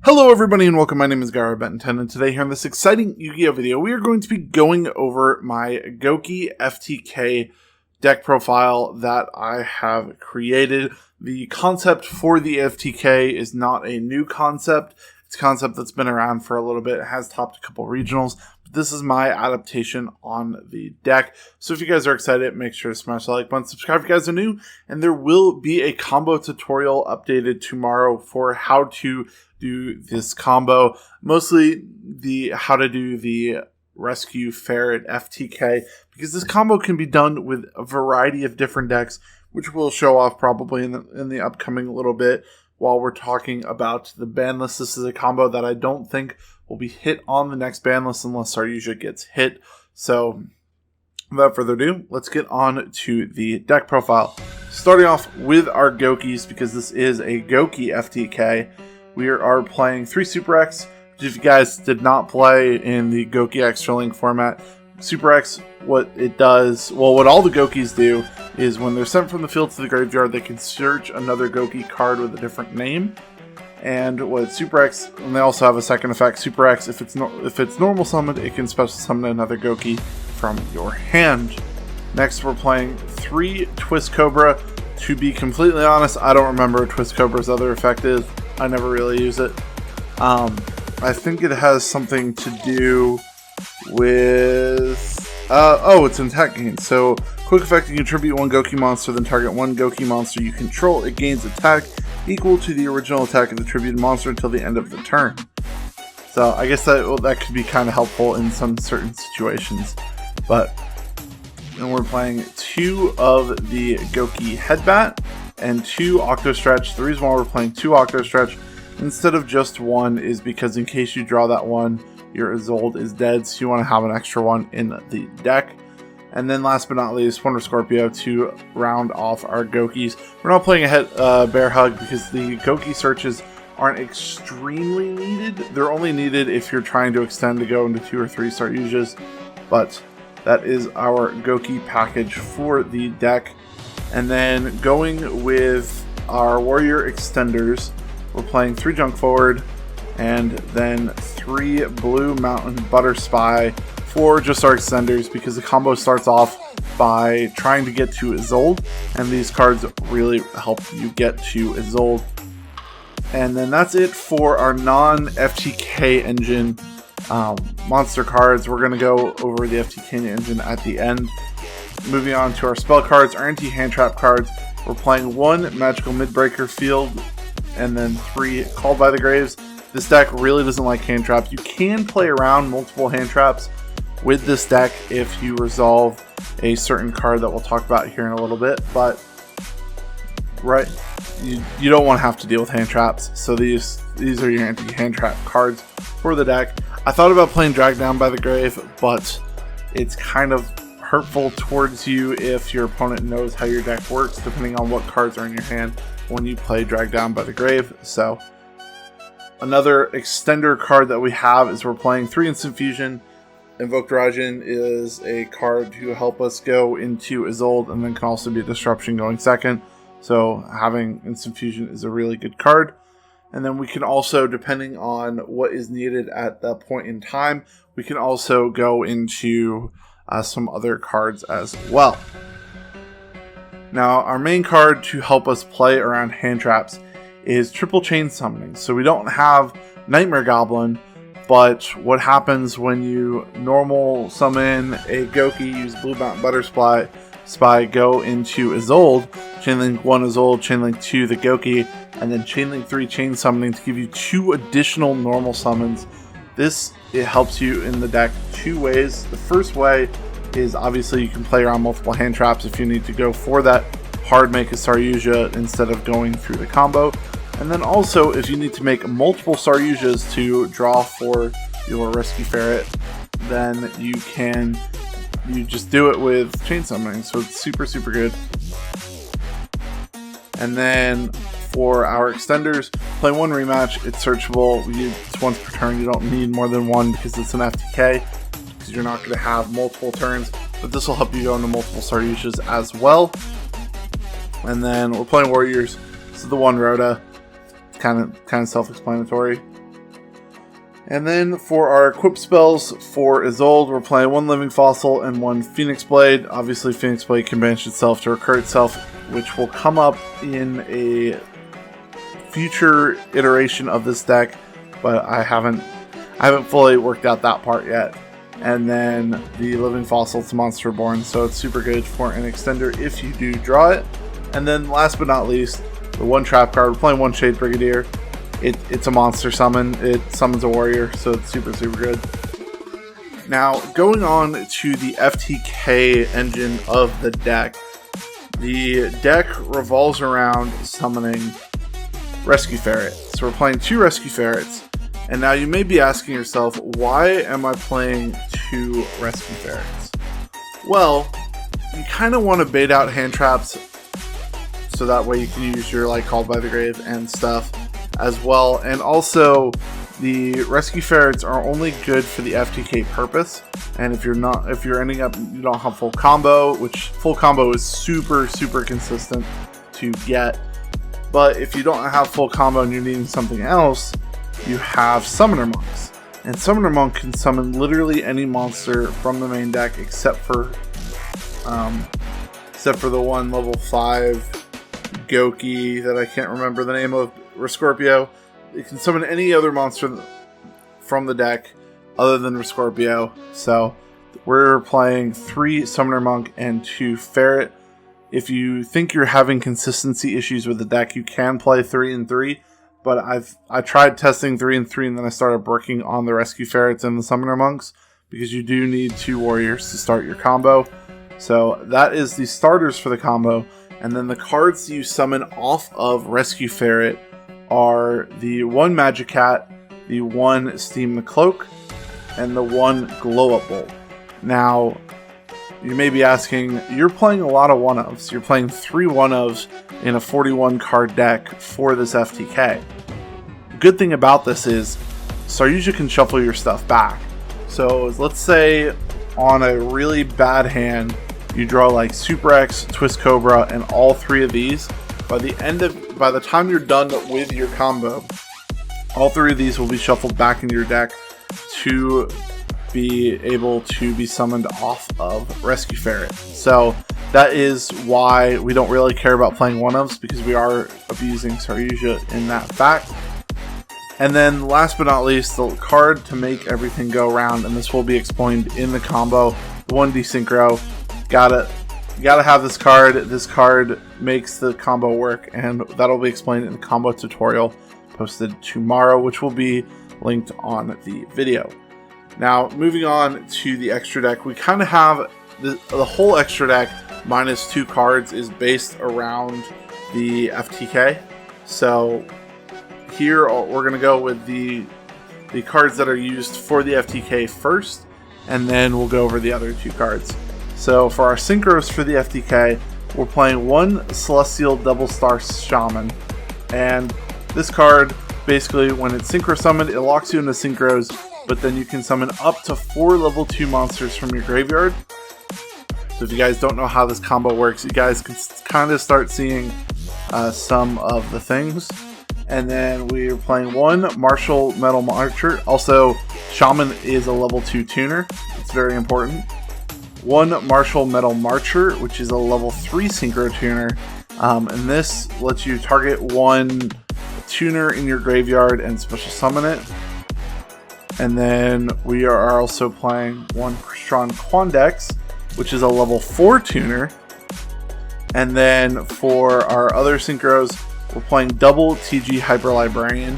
Hello everybody and welcome, my name is GaaraOfBentonYGO, and today here in this exciting Yu-Gi-Oh video, we are going to be going over my Goki FTK deck profile that I have created. The concept for the FTK is not a new concept. It's a concept that's been around for a little bit. It has topped a couple regionals, but this is my adaptation on the deck. So if you guys are excited, make sure to smash the like button, subscribe if you guys are new, and there will be a combo tutorial updated tomorrow for how to do this combo, mostly the how to do the Rescue Ferret FTK, because this combo can be done with a variety of different decks, which we'll show off probably in the upcoming little bit while we're talking about the ban list. This is a combo that I don't think will be hit on the next ban list unless Saryuja gets hit. So without further ado, let's get on to the deck profile. Starting off with our Gokis, because this is a Goki FTK. We are playing 3 Super X, which if you guys did not play in the Goki Extra Link format, Super X, what it does, well, what all the Gokis do is when they're sent from the field to the graveyard, they can search another Goki card with a different name. And what Super X, and they also have a second effect, Super X, if it's normal summoned, it can special summon another Goki from your hand. Next, we're playing 3 Twist Cobra. To be completely honest, I don't remember what Twist Cobra's other effect is. I never really use it. I think it has something to do with... it's an attack gain. So, quick effect, you contribute 1 Goki monster, then target 1 Goki monster you control. It gains attack equal to the original attack of the attributed monster until the end of the turn. So, I guess that could be kind of helpful in some certain situations. And we're playing 2 of the Goki Headbat and 2 Octo Stretch. The reason why we're playing 2 Octo Stretch instead of just 1 is because in case you draw that 1, your Isolde is dead, so you want to have an extra 1 in the deck. And then last but not least, Wonder Scorpio to round off our Gokis. We're not playing a Bear Hug because the Goki searches aren't extremely needed. They're only needed if you're trying to extend to go into 2 or 3 Saryujas, but that is our Goki package for the deck. And then going with our Warrior Extenders, we're playing 3 Junk Forward and then 3 Blue Mountain Butter Spy for just our Extenders, because the combo starts off by trying to get to Isolde, and these cards really help you get to Isolde. And then that's it for our non-FTK engine monster cards. We're going to go over the FTK engine at the end. Moving on to our spell cards, our anti-hand trap cards. We're playing 1 Magical Midbreaker Field and then 3 Called by the Graves. This deck really doesn't like hand traps. You can play around multiple hand traps with this deck if you resolve a certain card that we'll talk about here in a little bit, but you don't want to have to deal with hand traps. So these are your anti-hand trap cards for the deck. I thought about playing Drag Down by the Grave, but it's kind of hurtful towards you if your opponent knows how your deck works, depending on what cards are in your hand when you play Drag Down by the Grave. So another extender card that we have is we're playing 3 Instant Fusion. Invoked Raijin is a card to help us go into Isolde, and then can also be a disruption going second. So having Instant Fusion is a really good card. And then we can also, depending on what is needed at that point in time, we can also go into some other cards as well. Now, our main card to help us play around hand traps is Triple Chain Summoning. So we don't have Nightmare Goblin, but what happens when you normal summon a Goki, use Blue Mountain Butter Spy, go into Isolde, Chainlink 1 Isolde, Chainlink 2 the Goki, and then Chainlink 3 Chain Summoning to give you 2 additional normal summons. It helps you in the deck 2 ways. The first way is obviously you can play around multiple hand traps if you need to go for that hard make a Saryuja instead of going through the combo. And then also if you need to make multiple Saryujas to draw for your Rescue Ferret, then you just do it with Chain Summoning. So it's super, super good. And then for our extenders, play 1 rematch. It's searchable. It's once per turn. You don't need more than 1 because it's an FTK, because you're not going to have multiple turns. But this will help you go into multiple Saryujas as well. And then we're playing Warriors. This is the 1 Rhoda. It's kind of self-explanatory. And then for our equip spells for Isolde, we're playing 1 Living Fossil and 1 Phoenix Blade. Obviously, Phoenix Blade can banish itself to recur itself, which will come up in a future iteration of this deck, but I haven't fully worked out that part yet. And then the Living Fossil to Monster Reborn, so it's super good for an extender if you do draw it. And then last but not least, the 1 trap card. We're playing 1 Shade Brigadier. It's a monster summon. It summons a warrior, so it's super good. Now, going on to the FTK engine of the deck. The deck revolves around summoning Rescue Ferret. So we're playing 2 Rescue Ferrets. And now you may be asking yourself, why am I playing 2 Rescue Ferrets? Well, you kind of want to bait out hand traps, so that way you can use your like Called by the Grave and stuff as well. And also, the Rescue Ferrets are only good for the FTK purpose. And if you're ending up, you don't have full combo, which full combo is super consistent to get. But if you don't have full combo and you're needing something else, you have Summoner Monks. And Summoner Monk can summon literally any monster from the main deck except for the 1 level 5 Goki that I can't remember the name of, Rescorpio. It can summon any other monster from the deck other than Rescorpio. So we're playing 3 Summoner Monk and 2 Ferret. If you think you're having consistency issues with the deck, you can play 3 and 3. But I tried testing 3 and 3, and then I started working on the Rescue Ferrets and the Summoner Monks, because you do need 2 warriors to start your combo. So that is the starters for the combo. And then the cards you summon off of Rescue Ferret are the 1 Magikarp, the 1 Steam the Cloak, and the 1 Glow Up Bolt. Now, you may be asking, you're playing a lot of 1-ofs. You're playing 3 1-ofs in a 41 card deck for this FTK. The good thing about this is, Saryuja can shuffle your stuff back. So let's say on a really bad hand, you draw like Super X, Twist Cobra, and all 3 of these. By the time you're done with your combo, all 3 of these will be shuffled back into your deck to be able to be summoned off of Rescue Ferret. So that is why we don't really care about playing 1-ofs, because we are abusing Saryuja in that fact. And then last but not least, the card to make everything go round, and this will be explained in the combo, 1 Desynchro. Gotta have this card. This card makes the combo work, and that'll be explained in the combo tutorial posted tomorrow, which will be linked on the video. Now, moving on to the extra deck, we kind of have the whole extra deck minus 2 cards is based around the FTK. So here we're going to go with the cards that are used for the FTK first, and then we'll go over the other 2 cards. So for our synchros for the FTK, we're playing 1 Celestial Double Star Shaman. And this card, basically, when it's synchro summoned, it locks you into synchros, but then you can summon up to 4 level 2 monsters from your graveyard. So if you guys don't know how this combo works, you guys can kind of start seeing some of the things. And then we're playing 1 Martial Metal Marcher. Also, Shaman is a level 2 tuner. It's very important. 1 Martial Metal Marcher, which is a level 3 synchro tuner. And this lets you target 1 tuner in your graveyard and special summon it. And then we are also playing 1 Crystron Quandex, which is a level 4 tuner. And then for our other synchros, we're playing double TG Hyper Librarian.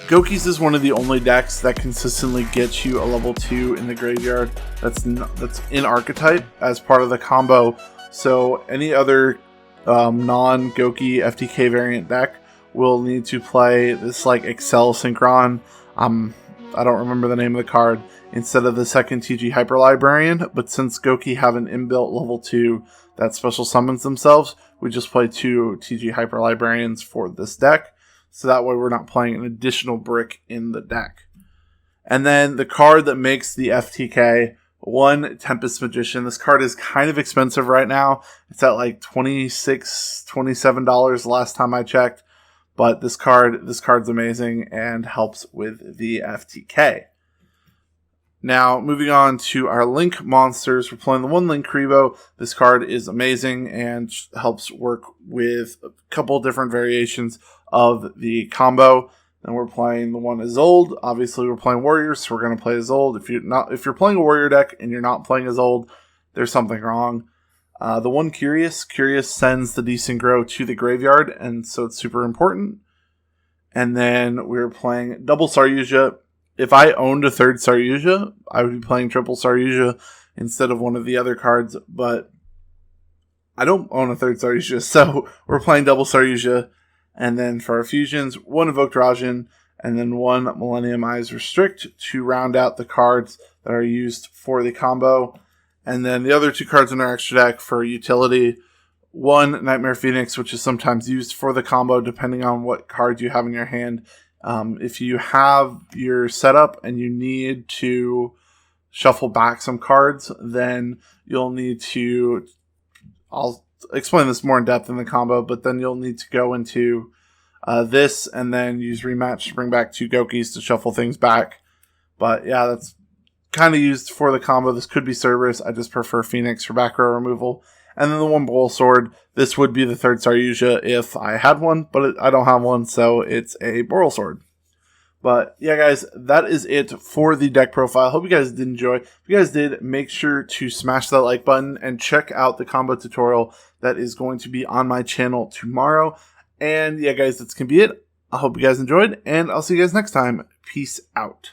Goki's is one of the only decks that consistently gets you a level 2 in the graveyard that's in archetype as part of the combo. So any other non-Goki FTK variant deck will need to play this like Excel Synchron. I don't remember the name of the card, instead of the second TG Hyper Librarian. But since Goki have an inbuilt level 2 that special summons themselves, we just play 2 TG Hyper Librarians for this deck. So that way we're not playing an additional brick in the deck. And then the card that makes the FTK, 1 Tempest Magician. This card is kind of expensive right now. It's at like $26, $27 last time I checked. But this card's amazing and helps with the FTK. Now, moving on to our Link monsters, we're playing the 1 Link Kribo. This card is amazing and helps work with a couple different variations of the combo. And we're playing the 1 Isolde. Obviously, we're playing warriors, so we're going to play Isolde. If you're playing a warrior deck and you're not playing Isolde, there's something wrong. The 1 Curious sends the Decent Grow to the graveyard, and so it's super important. And then we're playing double Saryuja. If I owned a 3rd Saryuja, I would be playing triple Saryuja instead of one of the other cards, but I don't own a 3rd Saryuja, so we're playing double Saryuja. And then for our fusions, 1 Evoked Rajan, and then 1 Millennium Eyes Restrict to round out the cards that are used for the combo. And then the other 2 cards in our extra deck for utility, 1 Nightmare Phoenix, which is sometimes used for the combo depending on what card you have in your hand. If you have your setup and you need to shuffle back some cards, then you'll need to, I'll explain this more in depth in the combo, but then you'll need to go into this and then use Rematch to bring back 2 Gokis to shuffle things back. But yeah, that's kind of used for the combo. This could be Cerberus. I just prefer Phoenix for back row removal. And then the 1 Bowl Sword. This would be the 3rd Saryuja if I had one, but I don't have one, so it's a Boral Sword. But yeah, guys, that is it for the deck profile. Hope you guys did enjoy. If you guys did, make sure to smash that like button and check out the combo tutorial that is going to be on my channel tomorrow. And yeah, guys, that's going to be it. I hope you guys enjoyed, and I'll see you guys next time. Peace out.